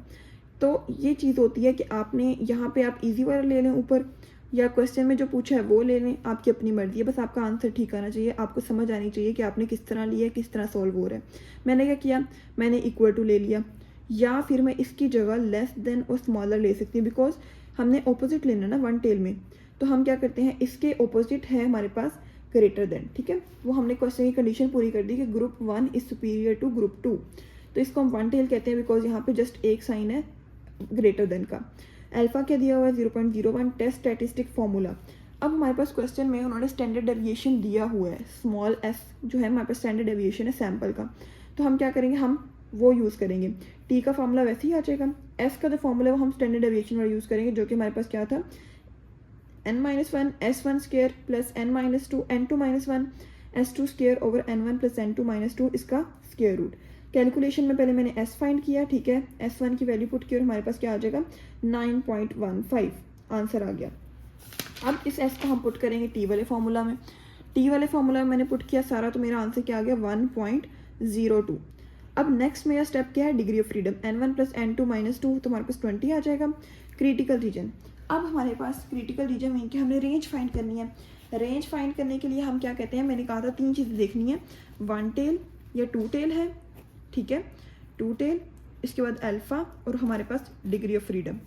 तो ये चीज़ होती है कि आपने यहाँ पे आप इजी वाला ले लें ऊपर, या क्वेश्चन में जो पूछा है वो ले लें, आपकी अपनी मर्जी है, बस आपका आंसर ठीक आना चाहिए, आपको समझ आनी चाहिए कि आपने किस तरह लिया, किस तरह सॉल्व हो रहा है। मैंने क्या किया, मैंने इक्वल टू ले लिया, या फिर मैं इसकी जगह लेस देन और स्मॉलर ले सकती हूँ बिकॉज हमने ऑपोजिट लेना ना वन टेल में। तो हम क्या करते हैं, इसके ऑपोजिट है हमारे पास ग्रेटर देन, ठीक है, वो हमने क्वेश्चन की कंडीशन पूरी कर दी कि group 1 is superior to group 2, तो इसको हम वन टेल कहते हैं बिकॉज यहाँ पे जस्ट एक साइन है ग्रेटर देन का। अल्फा क्या दिया हुआ है 0.01, टेस्ट स्टैटिस्टिक फॉर्मूला। अब हमारे पास क्वेश्चन में उन्होंने स्टैंडर्ड डेविएशन दिया हुआ है, स्मॉल s जो है हमारे पास स्टैंडर्ड डेविएशन है सैम्पल का, तो हम क्या करेंगे, हम वो यूज़ करेंगे। टी का फॉर्मूला वैसे ही आ जाएगा, एस का जो फॉर्मूला है वो हम स्टैंडर्ड डेविएशन वाला यूज़ करेंगे, जो कि हमारे पास क्या था, n-1 s1 square plus n-2 n2 -1 S2 square over n1 plus n2 minus 2 इसका स्क्वायर रूट। कैलकुलेशन में पहले मैंने S फाइंड किया, ठीक है, S1 की वैल्यू पुट की और हमारे पास क्या आ जाएगा 9.15 आंसर आ गया। अब इस S को हम पुट करेंगे T वाले फॉर्मूला में। T वाले फॉर्मूला में मैंने पुट किया सारा, तो मेरा आंसर क्या आ गया 1.02। अब नेक्स्ट मेरा स्टेप क्या है, degree of freedom n1 plus n2 minus 2, तो हमारे पास 20 आ जाएगा। क्रिटिकल रीजन, अब हमारे पास क्रिटिकल रीजन में कि हमने रेंज फाइंड करनी है। रेंज फाइंड करने के लिए हम क्या कहते हैं, मैंने कहा था 3 चीज़ें देखनी है, 1 टेल या 2 टेल है, ठीक है, 2 टेल, इसके बाद अल्फ़ा और हमारे पास डिग्री ऑफ फ्रीडम।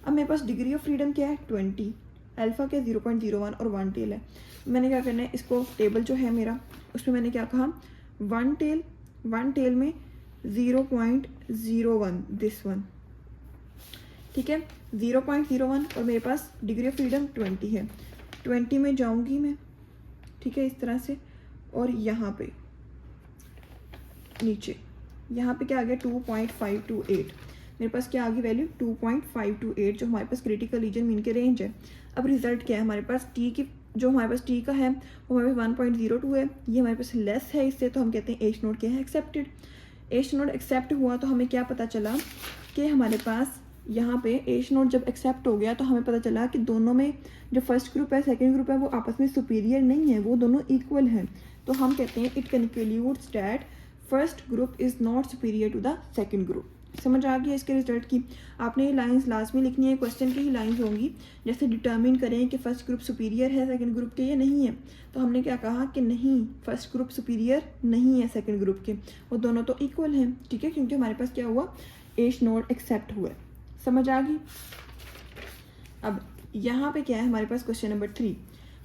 अब मेरे पास डिग्री ऑफ फ्रीडम क्या है 20, अल्फ़ा क्या 0.01 और 1 टेल है। मैंने क्या करना है, इसको टेबल जो है मेरा उसमें मैंने क्या कहा 1 टेल में 0.01 दिस वन, ठीक है, 0.01 और मेरे पास डिग्री ऑफ फ्रीडम 20 है। 20 में जाऊंगी मैं, ठीक है, इस तरह से, और यहाँ पे नीचे यहाँ पे क्या आ गया 2.528, मेरे पास क्या आ गई वैल्यू 2.528, जो हमारे पास क्रिटिकल रीजन मीन के रेंज है। अब रिजल्ट क्या है हमारे पास, टी की जो हमारे पास टी का है वो हमारे पास 1.02 है, ये हमारे पास लेस है इससे, तो हम कहते हैं एच नोट क्या है एक्सेप्टेड। एच नोट एक्सेप्ट हुआ तो हमें क्या पता चला कि हमारे पास यहाँ पे एच नोट जब एक्सेप्ट हो गया तो हमें पता चला कि दोनों में जो फर्स्ट ग्रुप है सेकंड ग्रुप है वो आपस में सुपीरियर नहीं है, वो दोनों इक्वल हैं। तो हम कहते हैं it concludes that first group is not superior to the second group. समझ आ गई इसके रिजल्ट की। आपने ये लाइंस लास्ट में लिखनी है, क्वेश्चन की ही लाइंस होंगी, जैसे डिटर्मिन करें कि फर्स्ट ग्रुप सुपीरियर है सेकंड ग्रुप के या नहीं है। तो हमने क्या कहा कि नहीं, फर्स्ट ग्रुप सुपीरियर नहीं है सेकंड ग्रुप के, वो दोनों तो इक्वल हैं, ठीक है, क्योंकि हमारे पास क्या हुआ एच नोट एक्सेप्ट हुआ। समझ आ गई। अब यहाँ पे क्या है हमारे पास क्वेश्चन नंबर 3,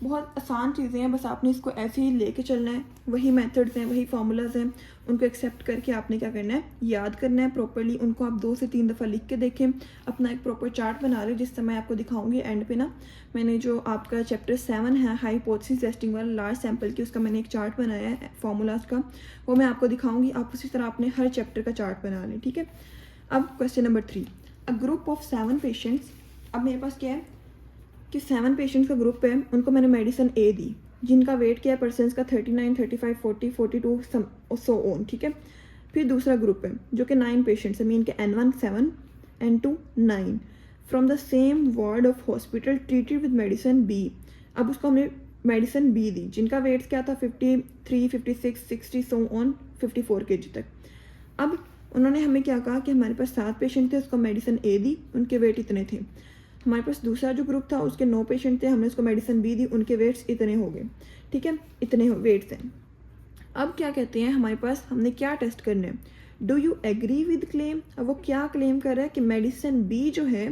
बहुत आसान चीज़ें हैं, बस आपने इसको ऐसे ही लेके चलना है, वही मेथड्स हैं वही फार्मूलाज हैं, उनको एक्सेप्ट करके आपने क्या करना है याद करना है प्रॉपर्ली। उनको आप 2 से 3 दफ़ा लिख के देखें, अपना एक प्रॉपर चार्ट बना लें, जिस समय आपको दिखाऊंगी एंड पे ना, मैंने जो आपका चैप्टर 7 है हाइपोथेसिस टेस्टिंग वाला लार्ज सैम्पल की, उसका मैंने एक चार्ट बनाया है फार्मूलाज का, वो मैं आपको दिखाऊंगी। आप उसी तरह आपने हर चैप्टर का चार्ट बना लें, ठीक है। अब question number 3, a group of 7 patients. अब मेरे पास क्या है कि 7 पेशेंट्स का ग्रुप है, उनको मैंने मेडिसिन ए दी, जिनका वेट क्या है पर्सनस का 39, 35, 40, 42 सो ऑन, ठीक है। फिर दूसरा ग्रुप है जो कि 9 पेशेंट्स है, मीन के N1 7, N2 9, from the same ward of hospital treated with medicine B. अब उसको हमने मेडिसिन बी दी, जिनका वेट क्या था 53, 56, 60 सो ऑन 54 kg तक। अब उन्होंने हमें क्या कहा कि हमारे पास 7 पेशेंट थे, उसको मेडिसिन ए दी, उनके वेट इतने थे। हमारे पास दूसरा जो ग्रुप था उसके 9 पेशेंट थे, हमने उसको मेडिसिन बी दी, उनके वेट्स इतने हो गए, ठीक है, इतने वेट्स हैं। अब क्या कहते हैं हमारे पास, हमने क्या टेस्ट करना है, do you agree with claim. अब वो क्या क्लेम कर रहा है कि मेडिसिन बी जो है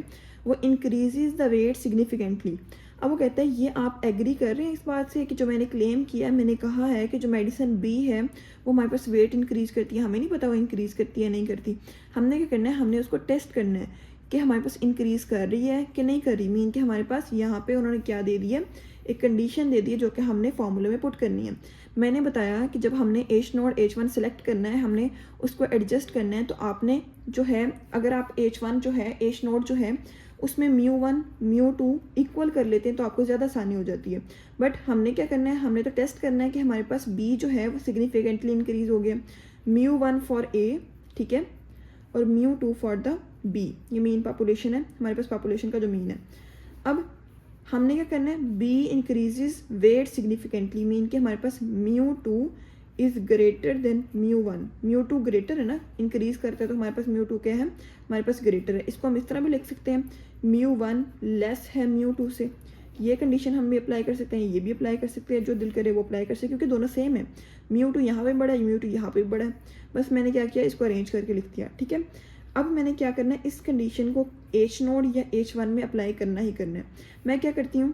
वो इंक्रीजेज द वेट सिग्निफिकेंटली। अब वो कहता है ये आप एग्री कर रहे हैं इस बात से कि जो मैंने क्लेम किया है, मैंने कहा है कि जो मेडिसिन बी है वो हमारे पास वेट इंक्रीज़ करती है, हमें नहीं पता वो इंक्रीज़ करती है नहीं करती। हमने क्या करना है, हमने उसको टेस्ट करना है कि हमारे पास इंक्रीज़ कर रही है कि नहीं कर रही। मीन कि हमारे पास यहाँ पे उन्होंने क्या दे दिया, एक कंडीशन दे दी है जो कि हमने फॉर्मूले में पुट करनी है। मैंने बताया कि जब हमने एच नोट H1 सेलेक्ट करना है, हमने उसको एडजस्ट करना है, तो आपने जो है अगर आप H1 जो है एच नोट जो है उसमें μ1 μ2 इक्वल कर लेते हैं तो आपको ज़्यादा आसानी हो जाती है। बट हमने क्या करना है, हमने तो टेस्ट करना है कि हमारे पास बी जो है वो सिग्निफिकेंटली इंक्रीज़ हो गया, μ1 फॉर ए, ठीक है, और μ2 फॉर द बी। ये मीन पॉपुलेशन है, हमारे पास पॉपुलेशन का जो मीन है। अब हमने क्या करना है, B increases weight significantly, mean कि हमारे पास μ2 इज़ ग्रेटर देन μ1। μ2 ग्रेटर है ना, इंक्रीज करता है, तो हमारे पास μ2 क्या है, हमारे पास ग्रेटर है। इसको हम इस तरह भी लिख सकते हैं, μ1 लेस है μ2 से। ये कंडीशन हम भी अप्लाई कर सकते हैं, ये भी अप्लाई कर सकते हैं, जो दिल करे वो अप्लाई कर सकते हैं, क्योंकि दोनों सेम है। μ2 यहाँ पे बड़ा है, μ2 यहाँ पे बड़ा है, बस मैंने क्या किया, इसको अरेंज करके लिख दिया, ठीक है। अब मैंने क्या करना है, इस कंडीशन को एच नोड या H1 में अप्लाई करना ही करना है। मैं क्या करती हूँ,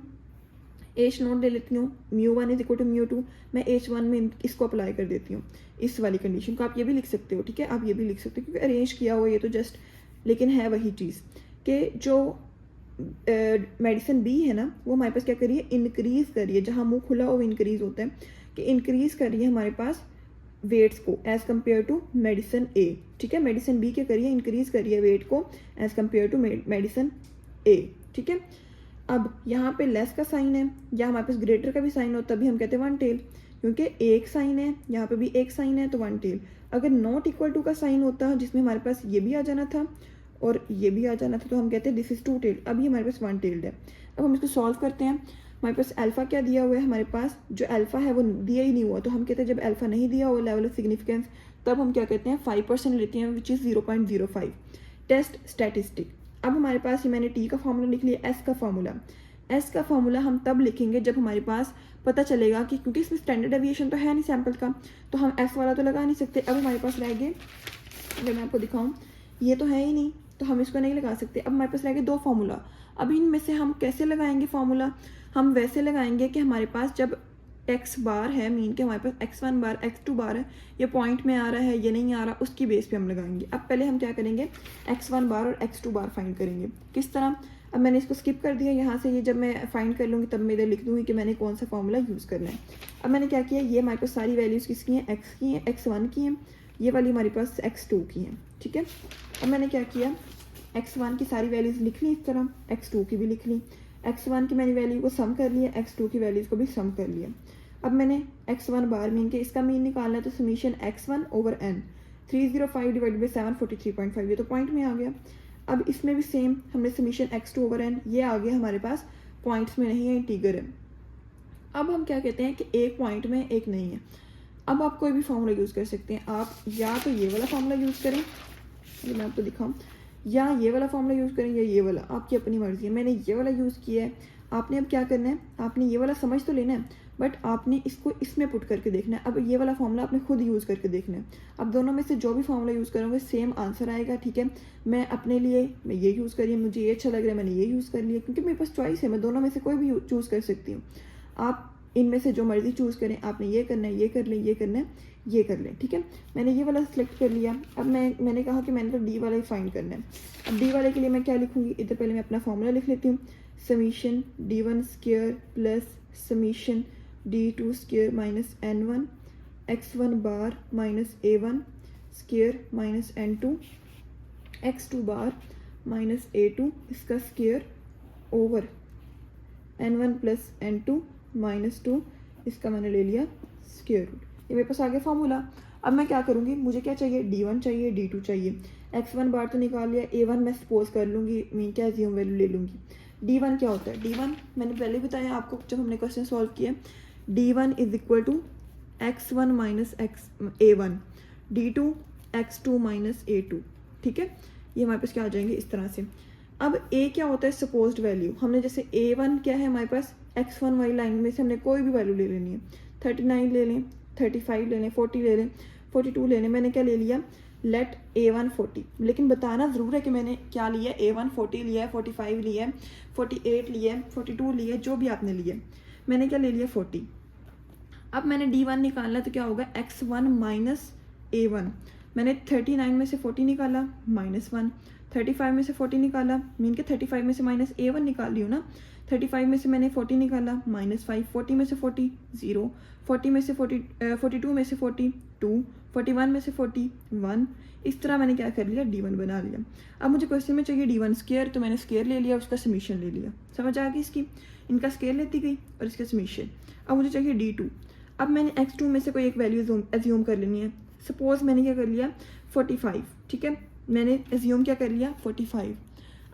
एच नोट ले लेती हूँ, μ1 इज इक्वल टू μ2, मैं H1 में इसको अप्लाई कर देती हूँ, इस वाली कंडीशन को। आप ये भी लिख सकते हो, ठीक है, आप ये भी लिख सकते हो, क्योंकि अरेंज किया हुआ ये तो जस्ट, लेकिन है वही चीज़ कि जो मेडिसिन बी है ना वो हमारे पास क्या करिए, इंक्रीज़ करिए, जहाँ मुँह खुला हो इंक्रीज़ होता है, कि इंक्रीज़ करिए हमारे पास वेट्स को as compare to medicine A, ठीक है। मेडिसिन बी के करिए, इंक्रीज़ करिए वेट को as compare to medicine A, ठीक है। अब यहाँ पे लेस का साइन है, या हमारे पास ग्रेटर का भी साइन हो, तभी हम कहते हैं 1 टेल, क्योंकि एक साइन है, यहाँ पे भी एक साइन है तो वन टेल। अगर नॉट इक्वल टू का साइन होता जिसमें हमारे पास ये भी आ जाना था और ये भी आ जाना था तो हम कहते हैं दिस इज़ टू टेल्ड। अभी हमारे पास वन टेल्ड है। अब हम इसको सॉल्व करते हैं। हमारे पास अल्फ़ा क्या दिया हुआ है, हमारे पास जो अल्फ़ा है वो दिया ही नहीं हुआ, तो हम कहते हैं जब अल्फ़ा नहीं दिया हुआ लेवल ऑफ सिग्निफिकेंस तब हम क्या कहते हैं 5% लेते हैं, विच इज़ 0.05। Test statistic. अब हमारे पास ये मैंने टी का फार्मूला लिख लिया, एस का फार्मूला। एस का फार्मूला हम तब लिखेंगे जब हमारे पास पता चलेगा कि, क्योंकि इसमें स्टैंडर्ड डेविएशन तो है नहीं सैम्पल का, तो हम एस वाला तो लगा नहीं सकते। अब हमारे पास रह गए, अगर मैं आपको दिखाऊं, ये तो है ही नहीं तो हम इसको नहीं लगा सकते। अब हमारे पास रह गए दो फार्मूला। अब इनमें से हम कैसे लगाएंगे फार्मूला, हम वैसे लगाएंगे कि हमारे पास जब एक्स बार है, मीन के हमारे पास x1 बार x2 बार है, ये पॉइंट में आ रहा है ये नहीं आ रहा, उसकी बेस पे हम लगाएंगे। अब पहले हम क्या करेंगे, x1 बार और x2 बार फाइंड करेंगे। किस तरह, अब मैंने इसको स्किप कर दिया यहाँ से, ये जब मैं फाइंड कर लूँगी तब मैं इधर लिख दूँगी कि मैंने कौन सा फार्मूला यूज़ करना है। अब मैंने क्या किया, ये हमारे पास सारी वैल्यूज़ किसकी हैं, x की हैं, x1 की हैं, ये वाली हमारे पास x2 की हैं, ठीक है। अब मैंने क्या किया, x1 की सारी वैल्यूज़ लिख ली इस तरह, x2 की भी लिख ली, x1 की मैंने वैल्यू को सम कर लिया, x2 की वैल्यूज़ को भी सम कर लिया। अब मैंने x1 बार मीन के इसका मीन निकालना है, तो summation x1 over n 305 divided by 743.5, ये तो पॉइंट में आ गया। अब इसमें भी सेम हमने समीशन x2 ओवर n, ये आ गया हमारे पास पॉइंट्स में नहीं है, इंटीगर है। अब हम क्या कहते हैं कि एक पॉइंट में एक नहीं है। अब आप कोई भी फार्मूला यूज़ कर सकते हैं, आप या तो ये वाला फार्मूला यूज़ करें, ये मैं आपको दिखाऊँ, या ये वाला फार्मूला यूज़ करें या ये वाला, आपकी अपनी मर्जी है। मैंने ये वाला यूज़ किया है। आपने अब क्या करना है, आपने ये वाला समझ तो लेना है बट आपने इसको इसमें पुट करके देखना है। अब ये वाला फार्मूला आपने खुद यूज़ करके देखना है। अब दोनों में से जो भी फार्मूला यूज़ करोगे सेम आंसर आएगा, ठीक है। मैं अपने लिए मैं ये यूज़ करी, मुझे ये अच्छा लग रहा है मैंने ये यूज़ कर लिया, क्योंकि मेरे पास चॉइस है, मैं दोनों में से कोई भी चूज़ कर सकती हूँ। आप इनमें से जो मर्जी चूज़ करें, आपने ये करना है, ये कर लें, ये करना है, ये कर लें, ठीक है। मैंने ये वाला सिलेक्ट कर लिया। अब मैंने कहा कि मैंने तो डी वाला ही फाइंड करना है। अब डी वाले के लिए मैं क्या लिखूँगी, इधर पहले मैं अपना फार्मूला लिख लेती हूँ, summation d1 square plus summation d2 square minus n1 x1 bar minus a1 square minus n2 x2 bar minus a2 इसका square over n1 plus n2 minus 2 इसका मैंने ले लिया स्क्वायर रूट। ये मेरे पास आ गया फार्मूला। अब मैं क्या करूँगी, मुझे क्या चाहिए, d1 चाहिए, d2 चाहिए, x1 बार तो निकाल लिया, a1 मैं सपोज कर लूँगी, मीन क्या एज्यूम वैल्यू ले लूँगी। d1 क्या होता है, d1 मैंने पहले बताया आपको जब हमने क्वेश्चन सॉल्व किया, d1 is equal to x1 minus a1, d2 x2 minus a2, ठीक है। ये हमारे पास क्या आ जाएंगे इस तरह से। अब a क्या होता है, सपोज्ड वैल्यू। हमने जैसे a1 क्या है हमारे पास, x1 वाली लाइन में से हमने कोई भी वैल्यू ले लेनी है, 39 ले लें, 35 ले लें, 40 ले लें, 42 ले लें। मैंने क्या ले लिया, लेट a1 40, लेकिन बताना ज़रूर है कि मैंने क्या लिया, a1 40 लिया है, 45 लिया है, 48 लिया है, 42 लिया है, जो भी आपने लिया। मैंने क्या ले लिया 40। अब मैंने d1 निकालना तो क्या होगा, x1 माइनस a1। मैंने 39 में से 40 निकाला -1, 35 में से 40 निकाला, मीन के 35 में से माइनस a1 निकाल रही हूँ ना, 35 में से मैंने 40 निकाला -5, 40 में से 40 0, 40 में से 42 में से 42, 41 में से 41, इस तरह मैंने क्या कर लिया, d1 बना लिया। अब मुझे क्वेश्चन में चाहिए d1 स्क्वायर, तो मैंने स्क्वायर ले लिया, उसका समीशन ले लिया। समझ आ गई इसकी, इनका स्क्वायर लेती गई और इसका समीशन। अब मुझे चाहिए d2। अब मैंने x2 में से कोई एक वैल्यू एज्यूम कर लेनी है। सपोज मैंने क्या कर लिया 45, ठीक है, मैंने एज्यूम क्या कर लिया 45।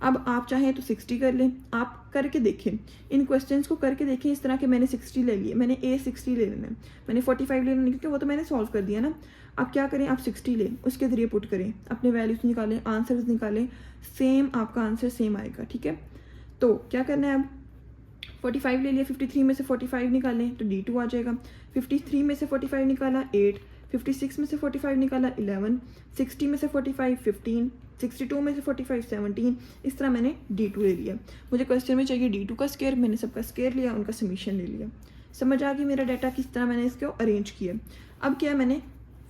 अब आप चाहें तो 60 कर लें, आप करके देखें, इन क्वेश्चंस को करके देखें इस तरह के। मैंने 60 ले लिए, मैंने a60 ले लेना है, मैंने 45 ले लेना, क्योंकि वो तो मैंने सॉल्व कर दिया ना। आप क्या करें, आप 60 लें, उसके ज़रिए पुट करें, अपने वैल्यूज़ निकालें, आंसर्स निकालें, सेम आपका आंसर सेम आएगा, ठीक है। तो क्या करना है, अब 45 ले लिया, 53 में से 45 निकालें तो d2 आ जाएगा। 53 में से 45 निकाला 8, 56 में से 45 निकाला 11, 60 में से 45 15, 62 में से 45 17, इस तरह मैंने d2 ले लिया। मुझे क्वेश्चन में चाहिए d2 का स्क्वायर, मैंने सबका स्क्वायर लिया, उनका समीशन ले लिया। समझ आ गई मेरा डाटा किस तरह मैंने इसको अरेंज किया। अब क्या, मैंने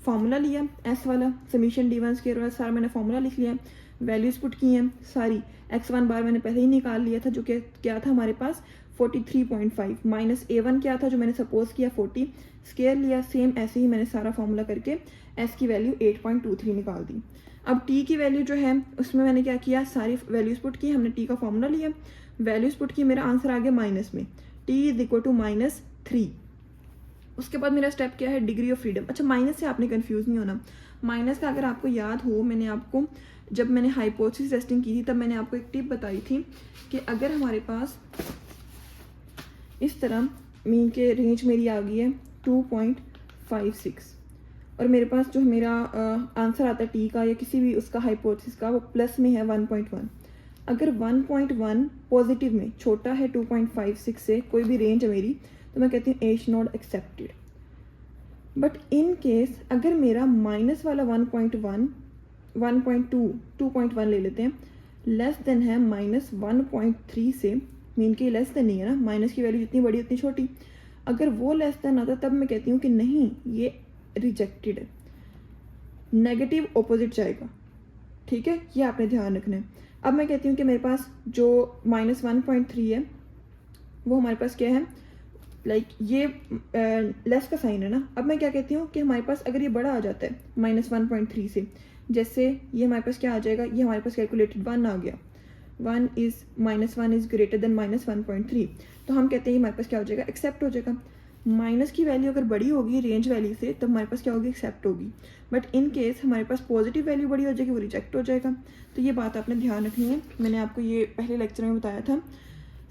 फार्मूला लिया एस वाला, समीशन d1 स्क्वायर वाला सारा मैंने फार्मूला लिख लिया, वैल्यूज़ पुट की हैं सारी। x1 बार मैंने पहले ही निकाल लिया था, जो कि क्या था हमारे पास 43.5, माइनस a1 क्या था जो मैंने सपोज किया 40, स्क्वायर लिया, सेम ऐसे ही मैंने सारा फार्मूला करके s की वैल्यू 8.23 निकाल दी। अब t की वैल्यू जो है उसमें मैंने क्या किया, सारी वैल्यूज़ पुट की, हमने t का फार्मूला लिया, वैल्यूज़ पुट की, मेरा आंसर आ गया माइनस में, t इज इक्वल टू -3। उसके बाद मेरा स्टेप क्या है, डिग्री ऑफ फ्रीडम। अच्छा, माइनस से आपने कंफ्यूज नहीं होना। माइनस का अगर आपको याद हो, मैंने आपको जब मैंने हाइपोथेसिस टेस्टिंग की थी तब मैंने आपको एक टिप बताई थी कि अगर हमारे पास इस तरह मीन के रेंज मेरी आ गई है 2.56 और मेरे पास जो मेरा आंसर आता है टी का या किसी भी उसका हाइपोथेसिस का वो प्लस में है 1.1। अगर 1.1 पॉजिटिव में छोटा है 2.56 से, कोई भी रेंज है मेरी, तो मैं कहती हूँ H not accepted. But in case अगर मेरा माइनस वाला 1.1, 1.2, 2.1 ले लेते हैं, लेस देन है -1.3 से, मीन के लेस देन नहीं है ना, माइनस की वैल्यू जितनी बड़ी उतनी छोटी, अगर वो लेस देन आता तब मैं कहती हूँ कि नहीं ये रिजेक्टेड है, नेगेटिव ऑपोजिट जाएगा। ठीक है, ये आपने ध्यान रखना है। अब मैं कहती हूँ कि मेरे पास जो -1.3 है वो हमारे पास क्या है, लाइक ये लेस का साइन है ना। अब मैं क्या कहती हूँ कि हमारे पास अगर ये बड़ा आ जाता है -1.3 से, जैसे ये हमारे पास क्या आ जाएगा, ये हमारे पास कैलकुलेटेड 1 आ गया, -1 इज़ ग्रेटर देन -1.3, तो हम कहते हैं हमारे पास क्या हो जाएगा, एक्सेप्ट हो जाएगा। माइनस की वैल्यू अगर बड़ी होगी रेंज वैल्यू से तब हमारे पास क्या होगी, एक्सेप्ट होगी। बट इन केस हमारे पास पॉजिटिव वैल्यू बड़ी हो जाएगी, वो रिजेक्ट हो जाएगा। तो ये बात आपने ध्यान रखनी है, मैंने आपको ये पहले लेक्चर में बताया था।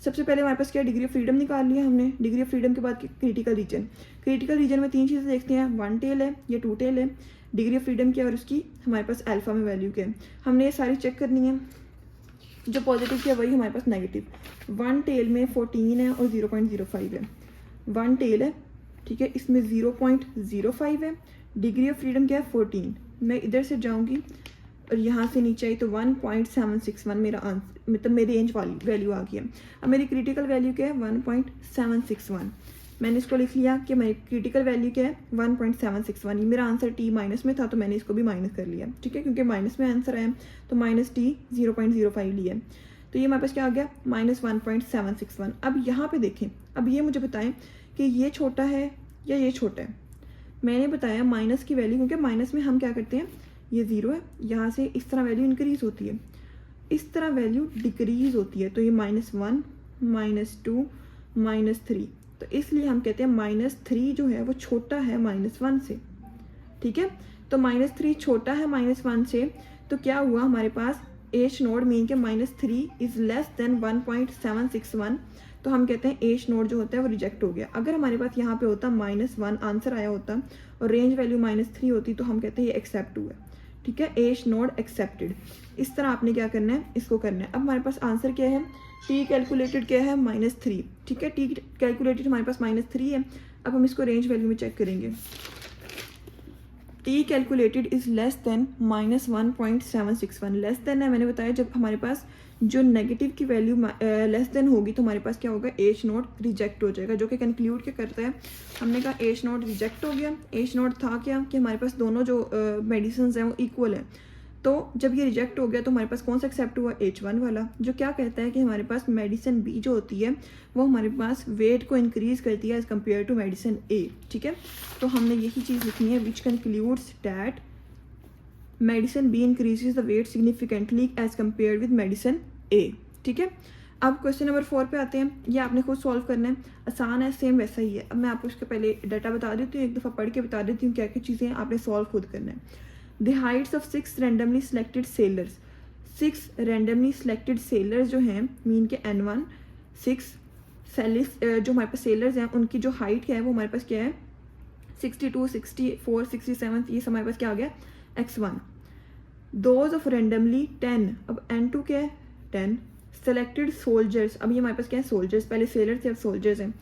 सबसे पहले हमारे पास क्या, डिग्री ऑफ फ्रीडम निकाल लिया हमने। डिग्री ऑफ फ्रीडम के बाद क्रिटिकल रीजन। क्रिटिकल रीजन में 3 चीज़ें देखते हैं, 1 टेल है या 2 टेल है, डिग्री ऑफ फ्रीडम क्या है और उसकी हमारे पास अल्फा में वैल्यू क्या है, हमने ये सारी चेक करनी है। जो पॉजिटिव क्या वही हमारे पास नेगेटिव। 1 टेल में 14 है और 0.05 है। 1 टेल है, ठीक है, इसमें 0.05 है। डिग्री ऑफ फ्रीडम क्या है, 14। मैं इधर से जाऊंगी और यहाँ से नीचे आई तो 1.761 मेरा आंसर, मतलब मेरी रेंज वाली वैल्यू आ गई है। अब मेरी क्रिटिकल वैल्यू क्या है, 1.761। मैंने इसको लिख लिया कि मेरी क्रिटिकल वैल्यू क्या है, 1.761। ये मेरा आंसर टी माइनस में था तो मैंने इसको भी माइनस कर लिया। ठीक है, क्योंकि माइनस में आंसर आया तो माइनस टी 0.05 लिया। तो ये हमारे पास क्या आ गया, -1.761। अब यहाँ पे देखें, अब ये मुझे बताएं कि ये छोटा है या ये छोटा है। मैंने बताया माइनस की वैल्यू, क्योंकि माइनस में हम क्या करते हैं, ये 0 है, यहाँ से इस तरह वैल्यू इंक्रीज होती है, इस तरह वैल्यू डिक्रीज होती है। तो ये -1, -2, -3, तो इसलिए हम कहते हैं -3 जो है वो छोटा है -1 से। ठीक है, तो -3 छोटा है -1 से, तो क्या हुआ हमारे पास एच नोड मीन के -3 इज़ लेस देन 1.761, तो हम कहते हैं एच नोड जो होता है वो रिजेक्ट हो गया। अगर हमारे पास यहाँ पे होता -1 आंसर आया होता और रेंज वैल्यू -3 होती तो हम कहते हैं ये एक्सेप्ट हुआ। ठीक है, एच नोड एक्सेप्टेड। इस तरह आपने क्या करना है, इसको करना है। अब हमारे पास आंसर क्या है, टी कैलकुलेटेड क्या है, -3। ठीक है, टी कैलकुलेटेड हमारे पास -3 है। अब हम इसको रेंज वैल्यू में चेक करेंगे। T calculated is less than -1.761। Less than है, मैंने बताया जब हमारे पास जो नेगेटिव की वैल्यू लेस देन होगी तो हमारे पास क्या होगा, एच नोट रिजेक्ट हो जाएगा, जो कि कंक्लूड क्या करता है, हमने कहा एच नोट रिजेक्ट हो गया। एच नोट था क्या कि हमारे पास दोनों जो मेडिसिन हैं वो इक्वल है। तो जब ये रिजेक्ट हो गया तो हमारे पास कौन सा एक्सेप्ट हुआ, H1 वाला, जो क्या कहता है कि हमारे पास मेडिसिन बी जो होती है वो हमारे पास वेट को इंक्रीज करती है as compare to medicine A. ठीक है, तो हमने यही चीज़ लिखनी है, which concludes that medicine B increases the weight significantly as compare with medicine A. ठीक है, अब क्वेश्चन नंबर 4 पे आते हैं। ये आपने खुद सॉल्व करना है, आसान है, सेम वैसा ही है। अब मैं आपको इसके पहले डाटा बता देती हूँ, एक दफ़ा पढ़ के बता देती हूँ क्या क्या चीज़ें आपने सॉल्व खुद करना है। The heights of 6 randomly selected sailors, 6 randomly selected sailors जो हैं मीन के N1, 6 जो हमारे पास सेलर्स हैं उनकी जो हाइट क्या है वो हमारे पास क्या है, 62, 64, 67, ये हमारे पास क्या आ गया, X1। Those of randomly 10, अब N2 क्या है, 10 selected soldiers, अब ये हमारे पास क्या है, soldiers, पहले sailors थे अब soldiers हैं,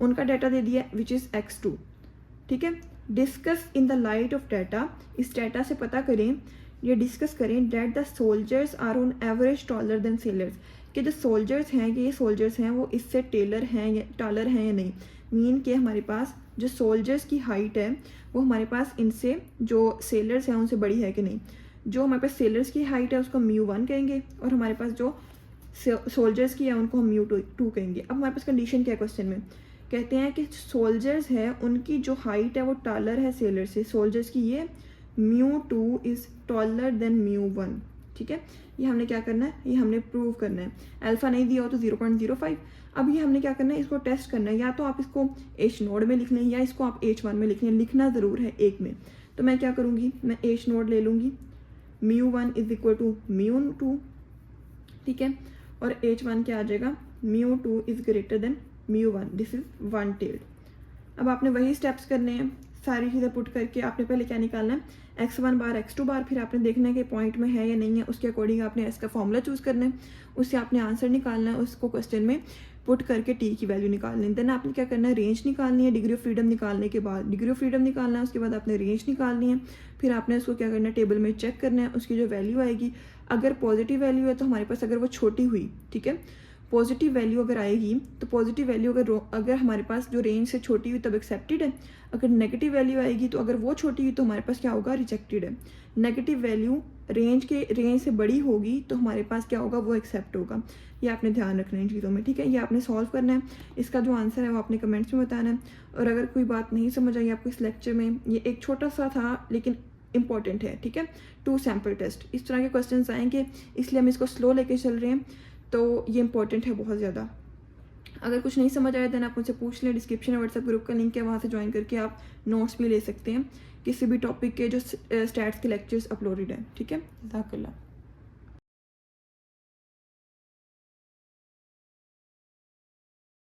उनका डाटा दे दिया विच इज़ X2। ठीक है, discuss in the light of data, इस डाटा से पता करें, ये डिस्कस करें that the soldiers are on average taller than sailors, कि जो सोल्जर्स हैं कि ये सोल्जर्स हैं वो इससे टेलर हैं या टॉलर हैं या नहीं। मीन के हमारे पास जो सोल्जर्स की हाइट है वो हमारे पास इनसे जो सेलर्स हैं उनसे बड़ी है कि नहीं। जो हमारे पास सेलर्स की हाइट है उसको μ1 कहेंगे और हमारे पास जो सोल्जर्स की है उनको हम μ2 कहेंगे। अब हमारे पास कंडीशन क्या है क्वेश्चन में, कहते हैं कि सोल्जर्स है उनकी जो हाइट है वो टॉलर है सेलर से, सोल्जर्स की ये μ2 इज़ टॉलर देन μ1। ठीक है। ये हमने क्या करना है, ये हमने प्रूव करना है। अल्फ़ा नहीं दिया हो तो 0.05। अब ये हमने क्या करना है, इसको टेस्ट करना है। या तो आप इसको H नोड में लिख लें या इसको आप H1 में लिख लें, लिखना ज़रूर है एक में। तो मैं क्या करूँगी, मैं H नोड ले लूँगी, μ1 इज इक्वल टू μ2, ठीक है। और H1 क्या आ जाएगा, μ2 is greater than μ1, this is one tailed. अब आपने वही स्टेप्स करने हैं, सारी चीज़ें पुट करके आपने पहले क्या निकालना है, x1 बार x2 बार, फिर आपने देखना है कि पॉइंट में है या नहीं है, उसके अकॉर्डिंग आपने इसका फॉर्मूला चूज़ करना है, उससे आपने आंसर निकालना है, उसको क्वेश्चन में पुट करके t की वैल्यू निकालनी है। देन आपने क्या करना है, रेंज निकालनी है। डिग्री ऑफ फ्रीडम निकालने के बाद डिग्री ऑफ फ्रीडम निकालना है, उसके बाद आपने रेंज निकालनी है। फिर आपने उसको क्या करना है, टेबल में चेक करना है, उसकी जो वैल्यू आएगी, अगर पॉजिटिव वैल्यू है तो हमारे पास, अगर वो छोटी हुई, ठीक है, पॉजिटिव वैल्यू अगर आएगी तो पॉजिटिव वैल्यू अगर हमारे पास जो रेंज से छोटी हुई तब एक्सेप्टेड है। अगर नेगेटिव वैल्यू आएगी तो अगर वो छोटी हुई तो हमारे पास क्या होगा, रिजेक्टेड है। नेगेटिव वैल्यू रेंज से बड़ी होगी तो हमारे पास क्या होगा, वो एक्सेप्ट होगा। ये आपने ध्यान रखना है इन चीज़ों में, ठीक है। ये आपने सॉल्व करना है, इसका जो आंसर है वो आपने कमेंट्स में बताना है। और अगर कोई बात नहीं समझ आई आपको इस लेक्चर में, ये एक छोटा सा था लेकिन इंपॉर्टेंट है, ठीक है। 2 सैम्पल टेस्ट, इस तरह के क्वेश्चन आएंगे, इसलिए हम इसको स्लो लेके चल रहे हैं, तो ये इंपॉर्टेंट है बहुत ज़्यादा। अगर कुछ नहीं समझ आया देन आप मुझसे पूछ लें, डिस्क्रिप्शन में व्हाट्सएप ग्रुप का लिंक है, वहाँ से ज्वाइन करके आप नोट्स भी ले सकते हैं किसी भी टॉपिक के जो स्टैट्स के लेक्चर्स अपलोडेड हैं, ठीक है। जज़ाकल्लाह।